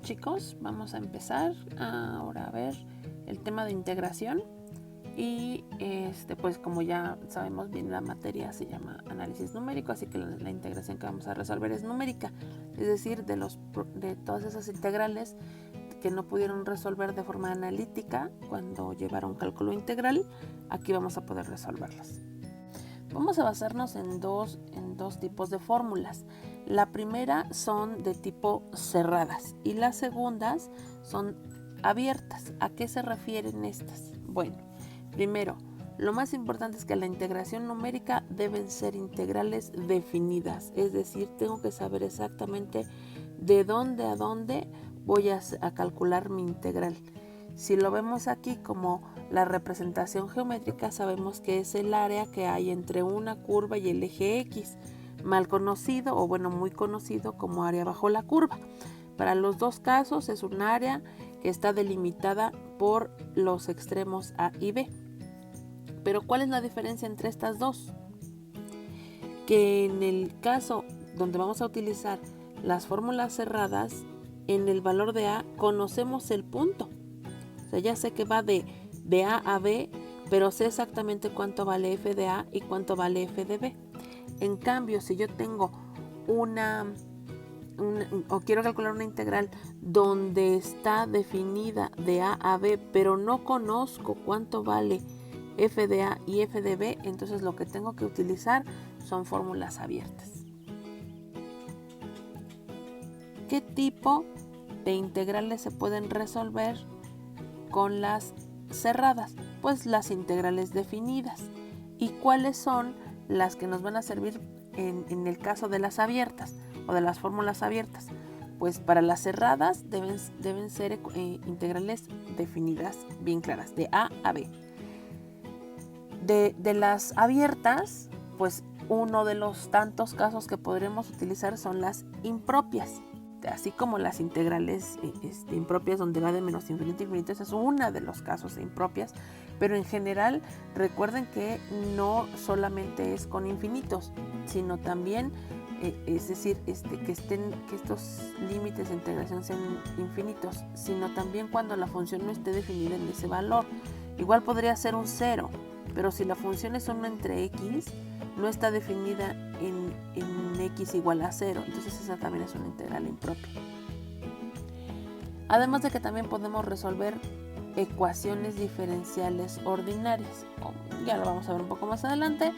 chicos, vamos a empezar ahora a ver el tema de integración y pues como ya sabemos bien, la materia se llama análisis numérico, así que la integración que vamos a resolver es numérica, es decir, de todas esas integrales que no pudieron resolver de forma analítica cuando llevaron cálculo integral, aquí vamos a poder resolverlas. Vamos a basarnos en dos tipos de fórmulas. La primera son de tipo cerradas y las segundas son abiertas. ¿A qué se refieren estas? Bueno, primero, lo más importante es que la integración numérica deben ser integrales definidas, es decir, tengo que saber exactamente de dónde a dónde voy a calcular mi integral. Si lo vemos aquí como la representación geométrica, sabemos que es el área que hay entre una curva y el eje X, mal conocido o bueno, muy conocido como área bajo la curva. Para los dos casos es un área que está delimitada por los extremos A y B. Pero ¿cuál es la diferencia entre estas dos? Que en el caso donde vamos a utilizar las fórmulas cerradas, en el valor de A conocemos el punto. O sea, ya sé que va de A a B, pero sé exactamente cuánto vale f de A y cuánto vale f de B. En cambio, si yo tengo o quiero calcular una integral donde está definida de A a B, pero no conozco cuánto vale f de A y f de B, entonces lo que tengo que utilizar son fórmulas abiertas. ¿Qué tipo de integrales se pueden resolver con las cerradas? Pues las integrales definidas. ¿Y cuáles son las que nos van a servir en el caso de las abiertas o de las fórmulas abiertas? Pues para las cerradas deben ser integrales definidas bien claras, de A a B. De las abiertas, pues uno de los tantos casos que podremos utilizar son las impropias. Así como las integrales impropias donde va de menos infinito a infinito, esa es una de los casos de impropias, pero en general recuerden que no solamente es con infinitos, sino también, es decir, que estos límites de integración sean infinitos, sino también cuando la función no esté definida en ese valor. Igual podría ser un 0, pero si la función es 1 entre x, no está definida en x igual a 0, entonces esa también es una integral impropia. Además de que también podemos resolver ecuaciones diferenciales ordinarias, ya lo vamos a ver un poco más adelante,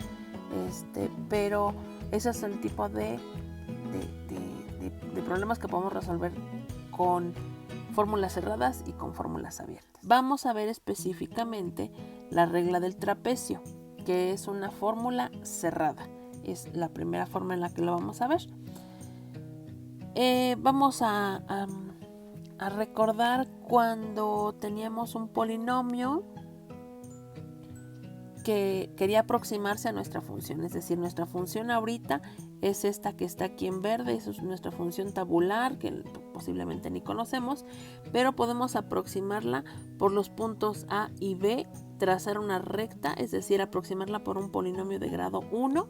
pero ese es el tipo de problemas que podemos resolver con fórmulas cerradas y con fórmulas abiertas. Vamos a ver específicamente la regla del trapecio, que es una fórmula cerrada. Es la primera forma en la que lo vamos a ver. Vamos a recordar cuando teníamos un polinomio que quería aproximarse a nuestra función. Es decir, nuestra función ahorita es esta que está aquí en verde, esa es nuestra función tabular, que posiblemente ni conocemos, pero podemos aproximarla por los puntos A y B, trazar una recta, es decir, aproximarla por un polinomio de grado 1,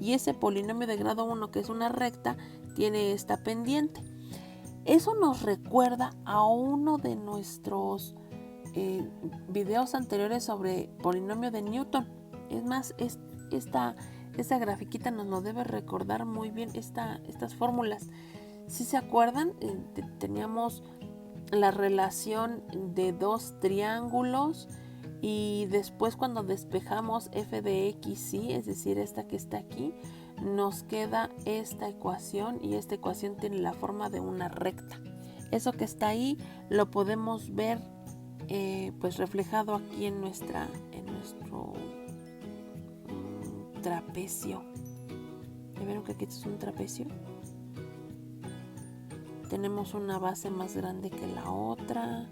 y ese polinomio de grado 1, que es una recta, tiene esta pendiente. Eso nos recuerda a uno de nuestros videos anteriores sobre polinomio de Newton. Es más, esta grafiquita nos lo debe recordar muy bien estas fórmulas. Si se acuerdan, teníamos la relación de dos triángulos y después cuando despejamos f de x, y, es decir, esta que está aquí, nos queda esta ecuación y esta ecuación tiene la forma de una recta. Eso que está ahí lo podemos ver pues reflejado aquí en nuestro trapecio. ¿Ya vieron que aquí es un trapecio? Tenemos una base más grande que la otra.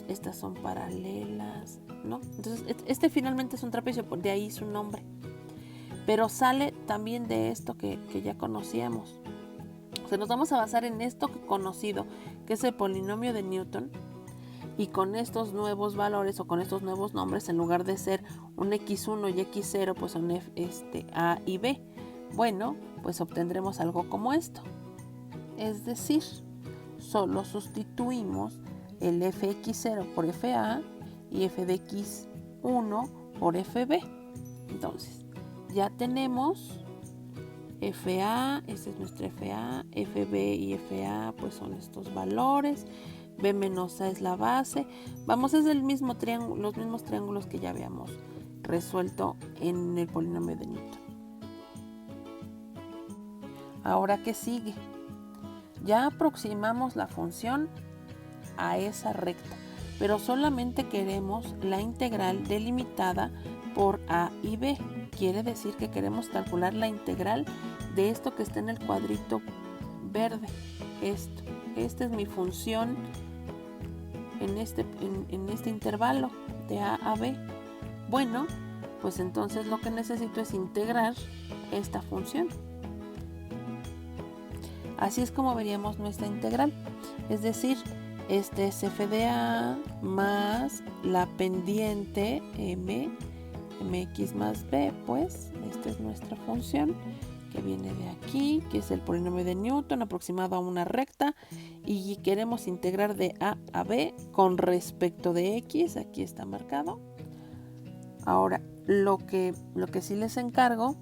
Estas son paralelas, ¿no? Entonces, finalmente es un trapecio, de ahí su nombre. Pero sale también de esto que ya conocíamos. O sea, nos vamos a basar en esto conocido, que es el polinomio de Newton. Y con estos nuevos valores o con estos nuevos nombres, en lugar de ser un x1 y x0, pues son a y b. Bueno, pues obtendremos algo como esto. Es decir, solo sustituimos el fx0 por fa y f de x1 por fb. Entonces, ya tenemos FA, esta es nuestra FA, FB y FA pues son estos valores, B menos A es la base. Vamos, es el mismo triángulo, los mismos triángulos que ya habíamos resuelto en el polinomio de Newton. Ahora, ¿qué sigue? Ya aproximamos la función a esa recta, pero solamente queremos la integral delimitada por A y B. Quiere decir que queremos calcular la integral de esto que está en el cuadrito verde. Esta es mi función en este intervalo de A a B. Bueno, pues entonces lo que necesito es integrar esta función. Así es como veríamos nuestra integral. Es decir, este es f de A más la pendiente mx más b, pues esta es nuestra función que viene de aquí, que es el polinomio de Newton aproximado a una recta, y queremos integrar de a a b con respecto de x. Aquí está marcado. Ahora, lo que sí les encargo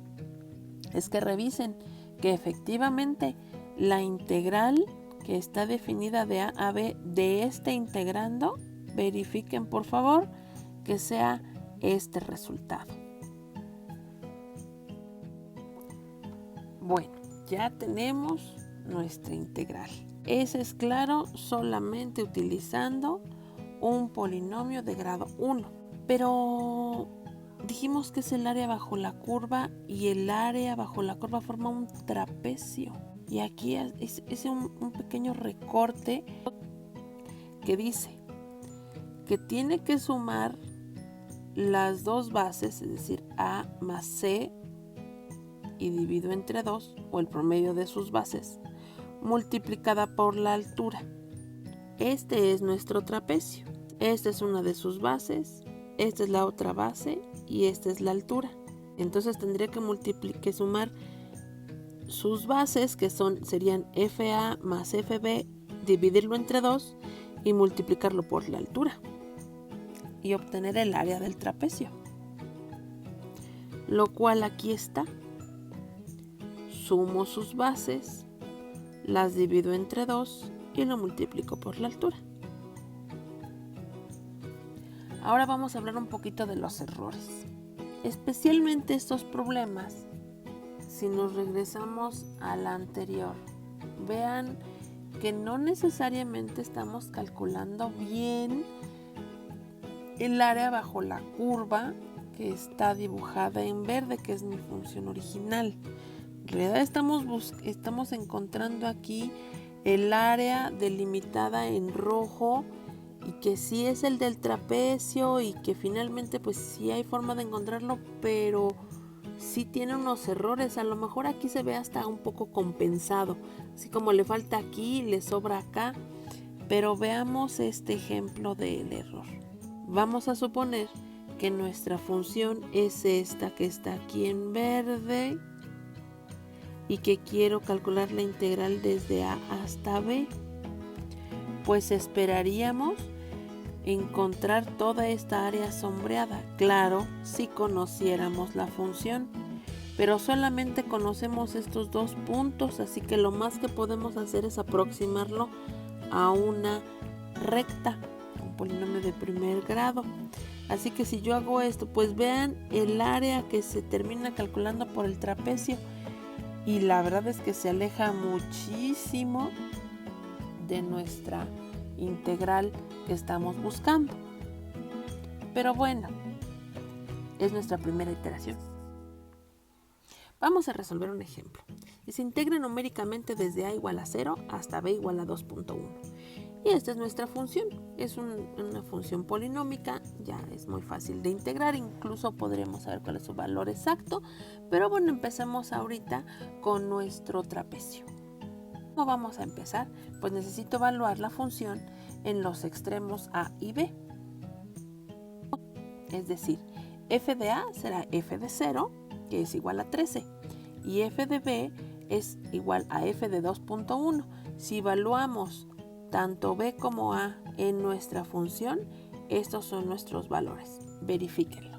es que revisen que efectivamente la integral que está definida de a a b de este integrando, verifiquen por favor que sea este resultado. Bueno, ya tenemos nuestra integral. Ese es claro solamente utilizando un polinomio de grado 1. Pero dijimos que es el área bajo la curva y el área bajo la curva forma un trapecio. Y aquí es un pequeño recorte que dice que tiene que sumar las dos bases, es decir, A más C y dividido entre 2, o el promedio de sus bases, multiplicada por la altura. Este es nuestro trapecio. Esta es una de sus bases, esta es la otra base y esta es la altura. Entonces tendría que sumar sus bases, que serían FA más FB, dividirlo entre 2 y multiplicarlo por la altura, y obtener el área del trapecio, lo cual aquí está. Sumo sus bases, las divido entre 2 y lo multiplico por la altura. Ahora vamos a hablar un poquito de los errores, especialmente estos problemas. Si nos regresamos a la anterior, vean que no necesariamente estamos calculando bien el área bajo la curva que está dibujada en verde, que es mi función original. En realidad estamos encontrando aquí el área delimitada en rojo, y que sí es el del trapecio, y que finalmente pues sí hay forma de encontrarlo, pero sí tiene unos errores. A lo mejor aquí se ve hasta un poco compensado, así como le falta aquí, le sobra acá. Pero veamos este ejemplo del error. Vamos a suponer que nuestra función es esta que está aquí en verde y que quiero calcular la integral desde A hasta B. Pues esperaríamos encontrar toda esta área sombreada, claro, si conociéramos la función, pero solamente conocemos estos dos puntos, así que lo más que podemos hacer es aproximarlo a una recta, un polinomio de primer grado. Así que si yo hago esto, pues vean el área que se termina calculando por el trapecio, y la verdad es que se aleja muchísimo de nuestra integral que estamos buscando. Pero bueno, es nuestra primera iteración. Vamos a resolver un ejemplo. Y se integra numéricamente desde a igual a 0 hasta b igual a 2.1. Y esta es nuestra función. Es una función polinómica, ya es muy fácil de integrar, incluso podremos saber cuál es su valor exacto. Pero bueno, empecemos ahorita con nuestro trapecio. ¿Cómo vamos a empezar? Pues necesito evaluar la función en los extremos a y b. Es decir, f de a será f de 0, que es igual a 13, y f de b es igual a f de 2.1. Si evaluamos tanto b como a en nuestra función, estos son nuestros valores. Verifíquenlo.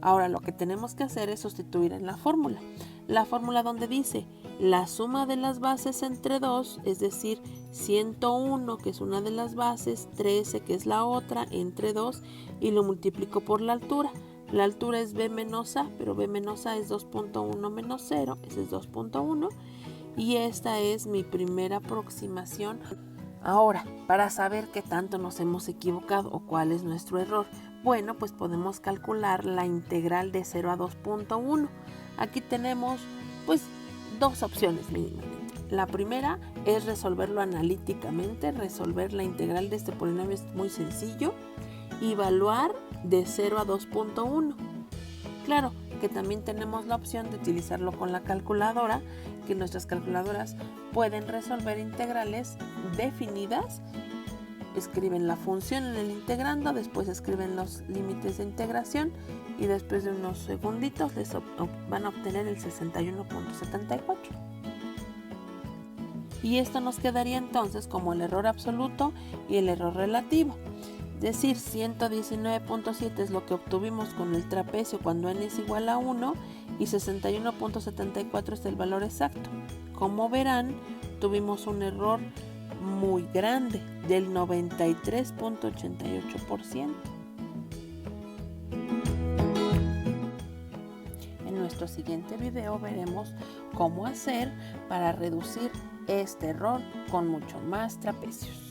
Ahora lo que tenemos que hacer es sustituir en la fórmula. La fórmula donde dice la suma de las bases entre 2, es decir, 101 que es una de las bases, 13 que es la otra, entre 2 y lo multiplico por la altura. La altura es b menos a, pero b menos a es 2.1 menos 0, ese es 2.1 y esta es mi primera aproximación. Ahora, para saber qué tanto nos hemos equivocado o cuál es nuestro error, bueno, pues podemos calcular la integral de 0 a 2.1. Aquí tenemos pues dos opciones mínimamente. La primera es resolverlo analíticamente, resolver la integral de este polinomio es muy sencillo, evaluar de 0 a 2.1. Claro que también tenemos la opción de utilizarlo con la calculadora, que nuestras calculadoras pueden resolver integrales definidas. Escriben la función en el integrando, después escriben los límites de integración y después de unos segunditos van a obtener el 61.74. Y esto nos quedaría entonces como el error absoluto y el error relativo. Es decir, 119.7 es lo que obtuvimos con el trapecio cuando n es igual a 1 y 61.74 es el valor exacto. Como verán, tuvimos un error muy grande del 93.88%. En nuestro siguiente video veremos cómo hacer para reducir este error con mucho más trapecios.